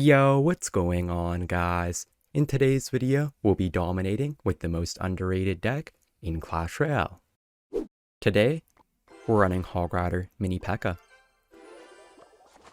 Yo, what's going on, guys? In today's video, we'll be dominating with the most underrated deck in Clash Royale. Today, we're running Hog Rider Mini Pekka.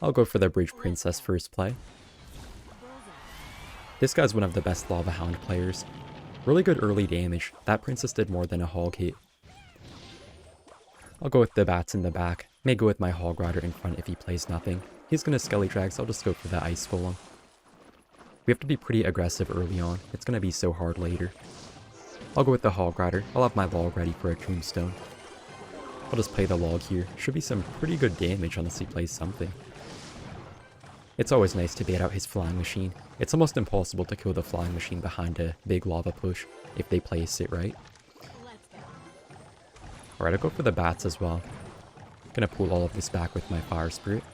I'll go for the Bridge Princess first play. This guy's one of the best Lava Hound players. Really good early damage. That princess did more than a hog hit. I'll go with the bats in the back. May go with my Hog Rider in front if he plays nothing. He's gonna Skelly Drag, so I'll just go for the Ice Golem. We have to be pretty aggressive early on. It's gonna be so hard later. I'll go with the Hog Rider. I'll have my log ready for a Tombstone. I'll just play the log here. Should be some pretty good damage unless he plays something. It's always nice to bait out his Flying Machine. It's almost impossible to kill the Flying Machine behind a big lava push if they place it right. Alright, I'll go for the bats as well. Gonna pull all of this back with my Fire Spirit.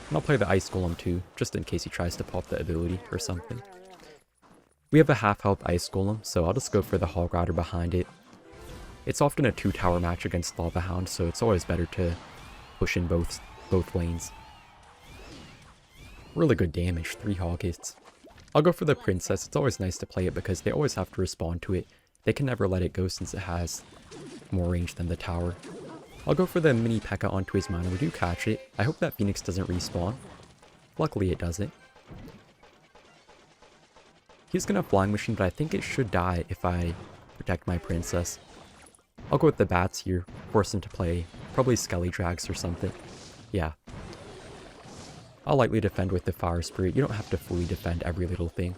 And I'll play the Ice Golem too, just in case he tries to pop the ability or something. We have a half health Ice Golem, so I'll just go for the Hog Rider behind it. It's often a 2-tower match against Lava Hound, so it's always better to push in both lanes. Really good damage, 3 hog hits. I'll go for the Princess. It's always nice to play it because they always have to respond to it. They can never let it go since it has more range than the tower. I'll go for the Mini Pekka onto his mana. We do catch it. I hope that Phoenix doesn't respawn. Luckily it doesn't. He's gonna Flying Machine, but I think it should die if I protect my Princess. I'll go with the bats here. Force him to play probably Skelly Drags or something. Yeah. I'll lightly defend with the Fire Spirit. You don't have to fully defend every little thing.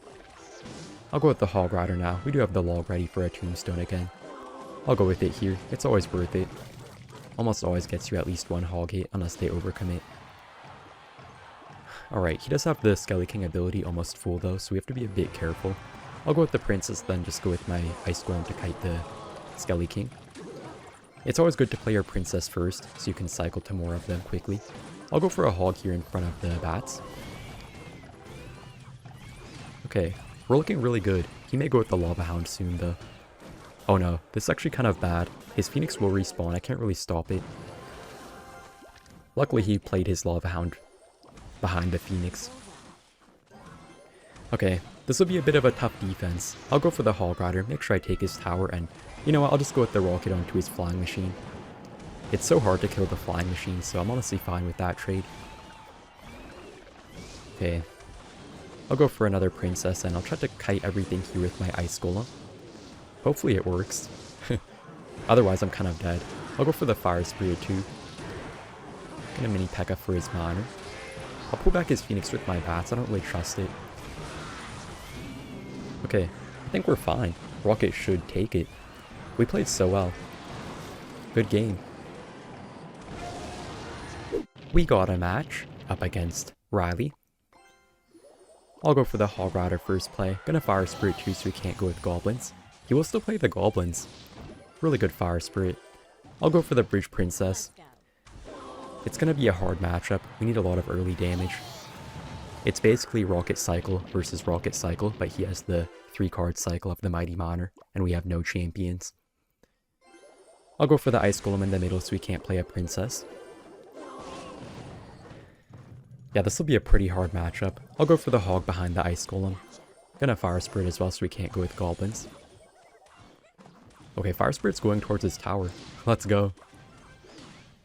I'll go with the Hog Rider now. We do have the log ready for a Tombstone again. I'll go with it here. It's always worth it. Almost always gets you at least 1 hog hit unless they overcommit. Alright, he does have the Skelly King ability almost full though, so we have to be a bit careful. I'll go with the Princess, then just go with my Ice Golem to kite the Skelly King. It's always good to play your Princess first, so you can cycle to more of them quickly. I'll go for a hog here in front of the bats. Okay, we're looking really good. He may go with the Lava Hound soon though. Oh no, this is actually kind of bad. His Phoenix will respawn, I can't really stop it. Luckily he played his Lava Hound behind the Phoenix. Okay, this will be a bit of a tough defense. I'll go for the Hog Rider, make sure I take his tower, and you know what, I'll just go with the rocket onto his Flying Machine. It's so hard to kill the Flying Machine, so I'm honestly fine with that trade. Okay, I'll go for another Princess, and I'll try to kite everything here with my Ice Golem. Hopefully it works. Otherwise I'm kind of dead. I'll go for the Fire Spirit too. Gonna Mini Pekka for his mana. I'll pull back his Phoenix with my bats. I don't really trust it. Okay, I think we're fine. Rocket should take it. We played so well. Good game. We got a match up against Riley. I'll go for the Hog Rider first play. Gonna Fire Spirit too so we can't go with Goblins. He will still play the Goblins. Really good Fire Spirit. I'll go for the Bridge Princess. It's gonna be a hard matchup. We need a lot of early damage. It's basically Rocket Cycle versus Rocket Cycle, but he has the 3-card cycle of the Mighty Miner, and we have no champions. I'll go for the Ice Golem in the middle so we can't play a Princess. Yeah, this will be a pretty hard matchup. I'll go for the Hog behind the Ice Golem. Gonna Fire Spirit as well so we can't go with Goblins. Okay, Fire Spirit's going towards his tower. Let's go.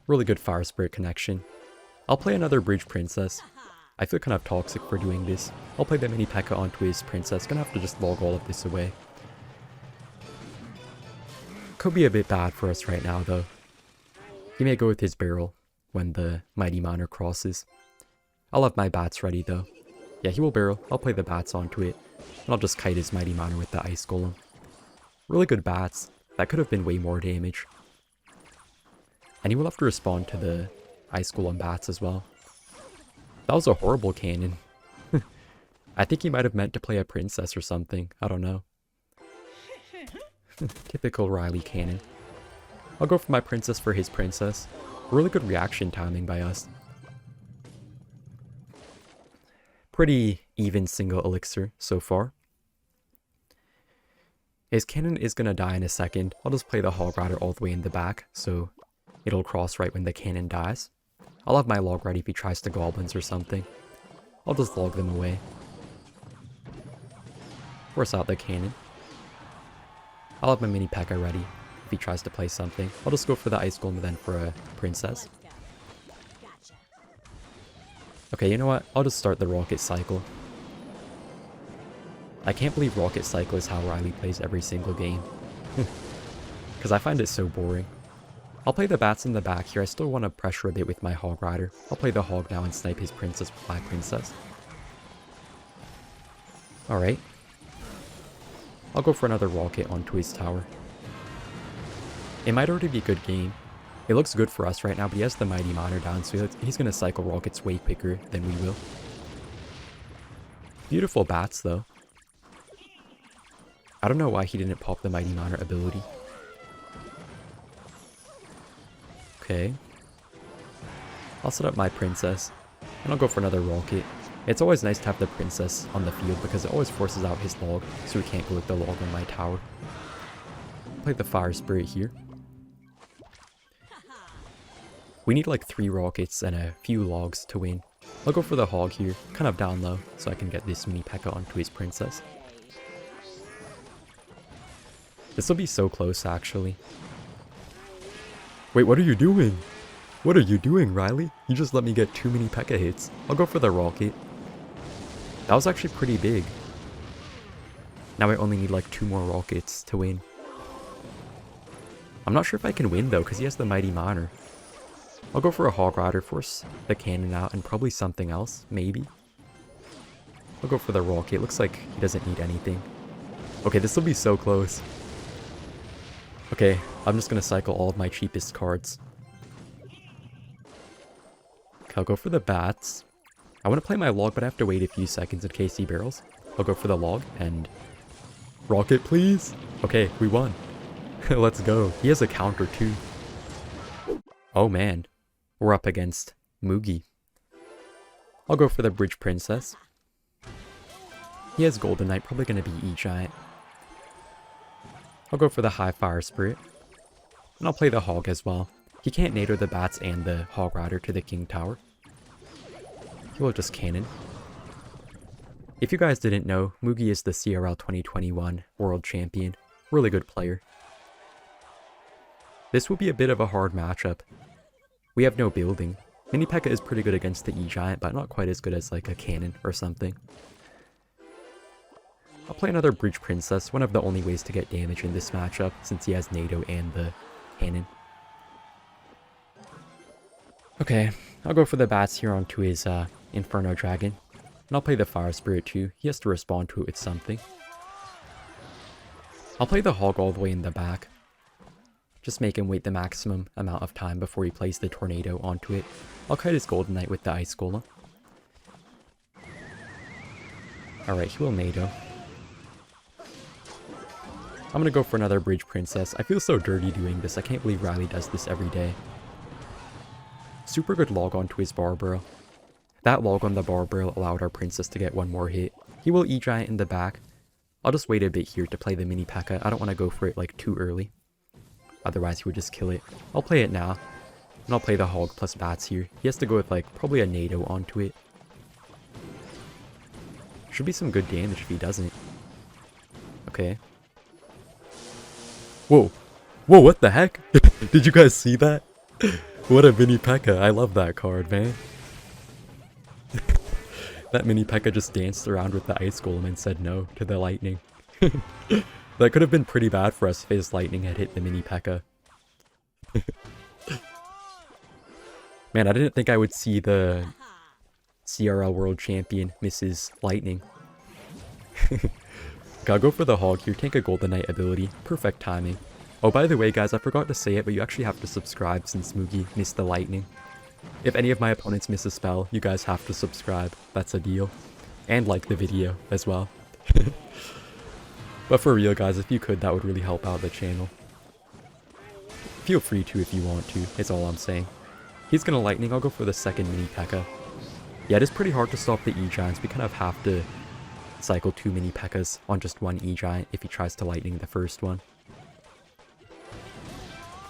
Really good Fire Spirit connection. I'll play another Bridge Princess. I feel kind of toxic for doing this. I'll play the Mini Pekka onto his Princess. Gonna have to just log all of this away. Could be a bit bad for us right now though. He may go with his barrel when the Mighty Miner crosses. I'll have my bats ready though. Yeah, he will barrel. I'll play the bats onto it. And I'll just kite his Mighty Miner with the Ice Golem. Really good bats. That could have been way more damage. And he will have to respond to the Ice Golem bats as well. That was a horrible cannon. I think he might have meant to play a Princess or something. I don't know. Typical Riley cannon. I'll go for my Princess for his Princess. Really good reaction timing by us. Pretty even single elixir so far. His cannon is gonna die in a second. I'll just play the Hog Rider all the way in the back, so it'll cross right when the cannon dies. I'll have my log ready if he tries to Goblins or something. I'll just log them away. Force out the cannon. I'll have my Mini Pekka ready if he tries to play something. I'll just go for the Ice Golem then for a Princess. Okay, you know what? I'll just start the Rocket Cycle. I can't believe Rocket Cycle is how Riley plays every single game. Because I find it so boring. I'll play the bats in the back here. I still want to pressure a bit with my Hog Rider. I'll play the Hog now and snipe his Princess with my Princess. Alright. I'll go for another Rocket onto his tower. It might already be a good game. It looks good for us right now, but he has the Mighty Monitor down, so he's going to cycle Rockets way quicker than we will. Beautiful bats, though. I don't know why he didn't pop the Mighty Monitor ability. Okay. I'll set up my Princess, and I'll go for another Rocket. It's always nice to have the Princess on the field because it always forces out his log, so he can't go with the log on my tower. Play the Fire Spirit here. We need like 3 Rockets and a few logs to win. I'll go for the Hog here, kind of down low, so I can get this Mini Pekka onto his Princess. This will be so close, actually. Wait, what are you doing? What are you doing, Riley? You just let me get 2 Mini Pekka hits. I'll go for the Rocket. That was actually pretty big. Now I only need like 2 more Rockets to win. I'm not sure if I can win though, because he has the Mighty Monitor. I'll go for a Hog Rider, force the cannon out, and probably something else, maybe. I'll go for the Rocket. Looks like he doesn't need anything. Okay, this will be so close. Okay, I'm just going to cycle all of my cheapest cards. Okay, I'll go for the bats. I want to play my log, but I have to wait a few seconds in case he barrels. I'll go for the log, and... Rocket, please! Okay, we won. Let's go. He has a counter, too. Oh, man. We're up against Moogie. I'll go for the Bridge Princess. He has Golden Knight, probably going to be E-Giant. I'll go for the High Fire Spirit. And I'll play the Hog as well. He can't NATO the bats and the Hog Rider to the King Tower. He will just cannon. If you guys didn't know, Moogie is the CRL 2021 World Champion. Really good player. This will be a bit of a hard matchup. We have no building. Mini Pekka is pretty good against the E-Giant, but not quite as good as like a cannon or something. I'll play another Bridge Princess, one of the only ways to get damage in this matchup, since he has NATO and the cannon. Okay, I'll go for the bats here onto his Inferno Dragon. And I'll play the Fire Spirit too. He has to respond to it with something. I'll play the Hog all the way in the back. Just make him wait the maximum amount of time before he plays the Tornado onto it. I'll kite his Golden Knight with the Ice Golem. Alright, he will NATO. I'm gonna go for another Bridge Princess. I feel so dirty doing this. I can't believe Riley does this every day. Super good log onto his Barbaro. That log on the Barbaro allowed our Princess to get 1 more hit. He will E-Giant in the back. I'll just wait a bit here to play the Mini Pekka. I don't want to go for it like too early. Otherwise he would just kill it. I'll play it now. And I'll play the Hog plus bats here. He has to go with like probably a NATO onto it. Should be some good damage if he doesn't. Okay. Whoa. Whoa, what the heck? Did you guys see that? What a Mini Pekka. I love that card, man. That Mini Pekka just danced around with the Ice Golem and said no to the Lightning. That could have been pretty bad for us if his Lightning had hit the Mini Pekka. Man, I didn't think I would see the CRL World Champion miss his Lightning. Gotta go for the Hog here, take a Golden Knight ability. Perfect timing. Oh, by the way, guys, I forgot to say it, but you actually have to subscribe since Moogie missed the Lightning. If any of my opponents miss a spell, you guys have to subscribe. That's a deal. And like the video as well. But for real, guys, if you could, that would really help out the channel. Feel free to if you want to, is all I'm saying. He's gonna Lightning, I'll go for the second Mini Pekka. Yeah, it is pretty hard to stop the E-Giants. We kind of have to cycle 2 Mini Pekkas on just 1 E-Giant if he tries to Lightning the first one.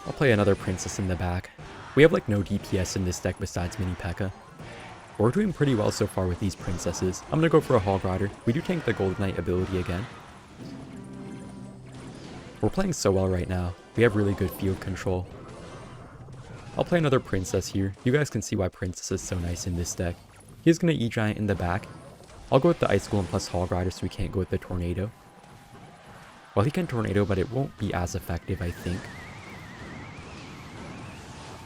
I'll play another Princess in the back. We have like no DPS in this deck besides Mini Pekka. We're doing pretty well so far with these Princesses. I'm gonna go for a Hog Rider. We do tank the Golden Knight ability again. We're playing so well right now. We have really good field control. I'll play another Princess here. You guys can see why Princess is so nice in this deck. He's going to E-Giant in the back. I'll go with the Ice Golem plus Hog Rider so we can't go with the Tornado. Well, he can Tornado, but it won't be as effective, I think.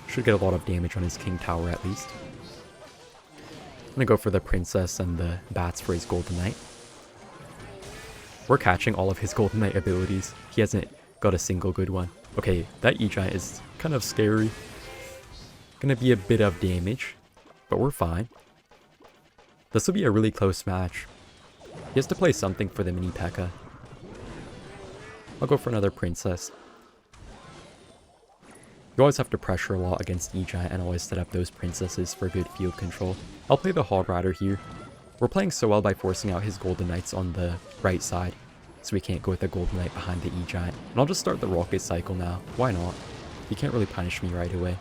Should get a lot of damage on his King Tower at least. I'm going to go for the Princess and the Bats for his Golden Knight. We're catching all of his Golden Knight abilities. He hasn't got a single good one. Okay, that E-Giant is kind of scary. Gonna be a bit of damage, but we're fine. This will be a really close match. He has to play something for the Mini Pekka. I'll go for another Princess. You always have to pressure a lot against E-Giant and always set up those Princesses for good field control. I'll play the Hog Rider here. We're playing so well by forcing out his Golden Knights on the right side, so we can't go with the Golden Knight behind the E-Giant. And I'll just start the Rocket Cycle now. Why not? He can't really punish me right away.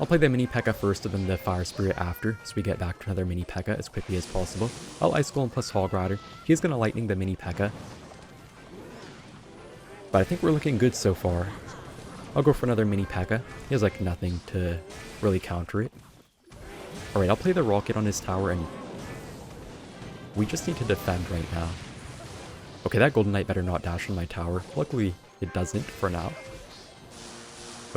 I'll play the Mini Pekka first and then the Fire Spirit after, so we get back to another Mini Pekka as quickly as possible. I'll Ice Golem plus Hog Rider. He's going to Lightning the Mini Pekka. But I think we're looking good so far. I'll go for another Mini Pekka. He has like nothing to really counter it. Alright, I'll play the Rocket on his tower and we just need to defend right now. Okay, that Golden Knight better not dash on my tower. Luckily, it doesn't for now.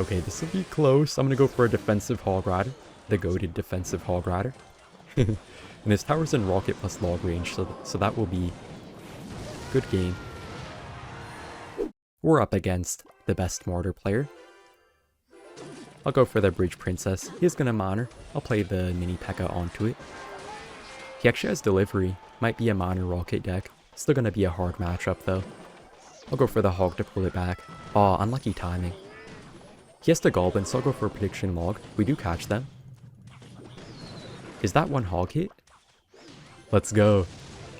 Okay, this will be close. I'm going to go for a defensive Hog Rider. The goated defensive Hog Rider. And his tower's in Rocket plus log range, so that will be a good game. We're up against the best Mortar player. I'll go for the Bridge Princess. He's going to Mono. I'll play the Mini Pekka onto it. He actually has Delivery. Might be a Mono Rocket deck. Still going to be a hard matchup though. I'll go for the Hog to pull it back. Aw, unlucky timing. He has the Goblin, so I'll go for a Prediction Log. We do catch them. Is that one Hog hit? Let's go.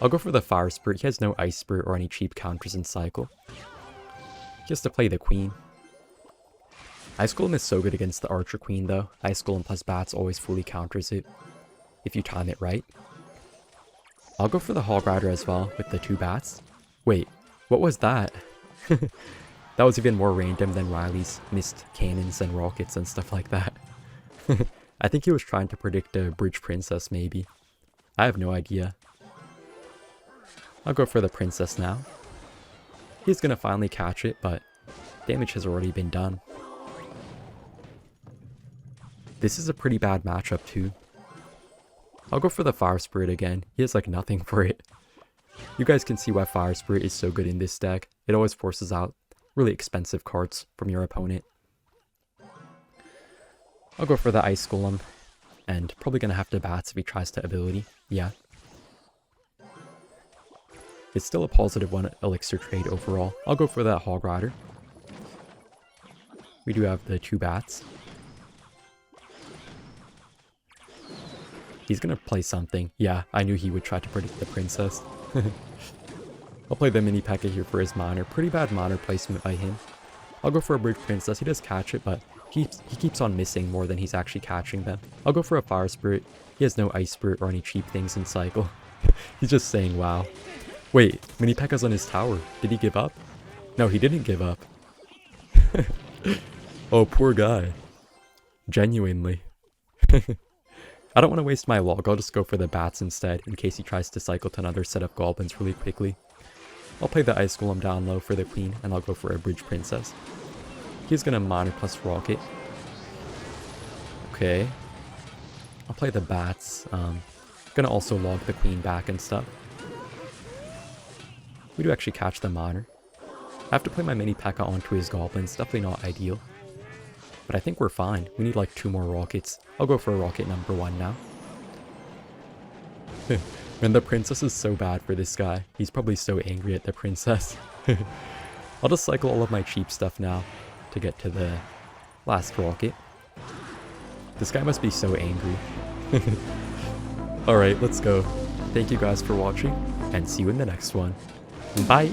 I'll go for the Fire Spirit. He has no Ice Spirit or any cheap counters in Cycle. He has to play the Queen. Ice Golem is so good against the Archer Queen though. Ice Golem plus Bats always fully counters it, if you time it right. I'll go for the Hog Rider as well with the 2 Bats. Wait, what was that? That was even more random than Riley's missed cannons and rockets and stuff like that. I think he was trying to predict a Bridge Princess maybe. I have no idea. I'll go for the Princess now. He's gonna finally catch it, but damage has already been done. This is a pretty bad matchup too. I'll go for the Fire Spirit again. He has like nothing for it. You guys can see why Fire Spirit is so good in this deck. It always forces out really expensive cards from your opponent. I'll go for the Ice Golem. And probably gonna have to Bats if he tries to ability. Yeah. It's still a positive 1 elixir trade overall. I'll go for that Hog Rider. We do have the 2 Bats. He's gonna play something. Yeah, I knew he would try to predict the Princess. I'll play the Mini Pekka here for his Mono. Pretty bad Mono placement by him. I'll go for a Bridge Princess. He does catch it, but he keeps on missing more than he's actually catching them. I'll go for a Fire Spirit. He has no Ice Spirit or any cheap things in Cycle. He's just saying wow. Wait, Mini Pekka's on his tower. Did he give up? No, he didn't give up. Oh, poor guy. Genuinely. I don't want to waste my log. I'll just go for the Bats instead, in case he tries to cycle to another set of Goblins really quickly. I'll play the Ice Golem down low for the Queen, and I'll go for a Bridge Princess. He's gonna Mono plus Rocket. Okay. I'll play the Bats. Gonna also log the Queen back and stuff. We do actually catch the Mono. I have to play my Mini Pekka onto his Goblins. Definitely not ideal. But I think we're fine. We need like 2 more Rockets. I'll go for a Rocket number 1 now. And the Princess is so bad for this guy. He's probably so angry at the Princess. I'll just cycle all of my cheap stuff now to get to the last Rocket. This guy must be so angry. Alright, let's go. Thank you guys for watching, and see you in the next one. Bye!